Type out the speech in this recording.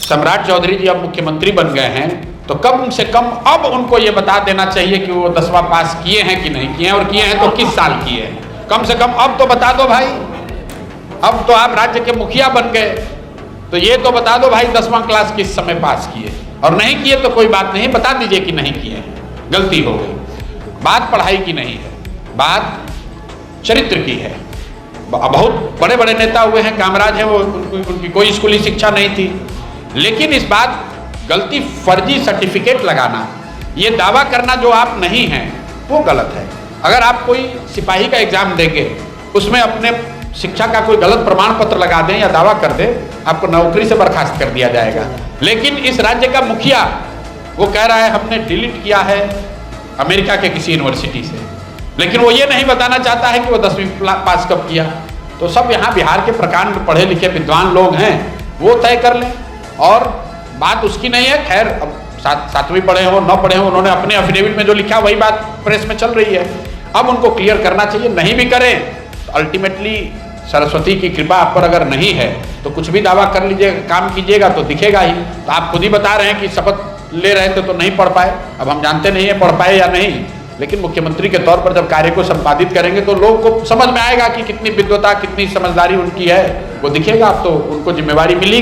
सम्राट चौधरी जी अब मुख्यमंत्री बन गए हैं, तो कम से कम अब उनको ये बता देना चाहिए कि वो 10वां पास किए हैं कि नहीं किए हैं, और किए हैं तो किस साल किए हैं। कम से कम अब तो बता दो भाई, अब तो आप राज्य के मुखिया बन गए, तो ये तो बता दो भाई 10वां क्लास किस समय पास किए, और नहीं किए तो कोई बात नहीं, बता दीजिए कि नहीं किए हैं, गलती हो गई। बात पढ़ाई की नहीं है, बात चरित्र की है। बहुत बड़े बड़े नेता हुए हैं, कामराज हैं, वो उनकी कोई स्कूली शिक्षा नहीं थी, लेकिन इस बात गलती फर्जी सर्टिफिकेट लगाना, ये दावा करना जो आप नहीं हैं वो गलत है। अगर आप कोई सिपाही का एग्जाम देंगे, उसमें अपने शिक्षा का कोई गलत प्रमाण पत्र लगा दें या दावा कर दें, आपको नौकरी से बर्खास्त कर दिया जाएगा। लेकिन इस राज्य का मुखिया वो कह रहा है हमने डिलीट किया है अमेरिका के किसी यूनिवर्सिटी से, लेकिन वो ये नहीं बताना चाहता है कि वो 10वीं पास कब किया। तो सब यहाँ बिहार के प्रकांड पढ़े लिखे विद्वान लोग हैं, वो तय कर लें, और बात उसकी नहीं है। खैर, अब 7वीं पढ़े हो 9 पढ़े हो, उन्होंने अपने एफिडेविट में जो लिखा वही बात प्रेस में चल रही है। अब उनको क्लियर करना चाहिए, नहीं भी करें तो अल्टीमेटली सरस्वती की कृपा आप पर अगर नहीं है तो कुछ भी दावा कर लीजिएगा, काम कीजिएगा तो दिखेगा ही। तो आप खुद ही बता रहे हैं कि शपथ ले रहे थे तो नहीं पढ़ पाए, अब हम जानते नहीं है पढ़ पाए या नहीं, लेकिन मुख्यमंत्री के तौर पर जब कार्य को संपादित करेंगे तो लोगों को समझ में आएगा कि कितनी विद्वता कितनी समझदारी उनकी है, वो दिखेगा। अब तो उनको जिम्मेवारी मिली गई।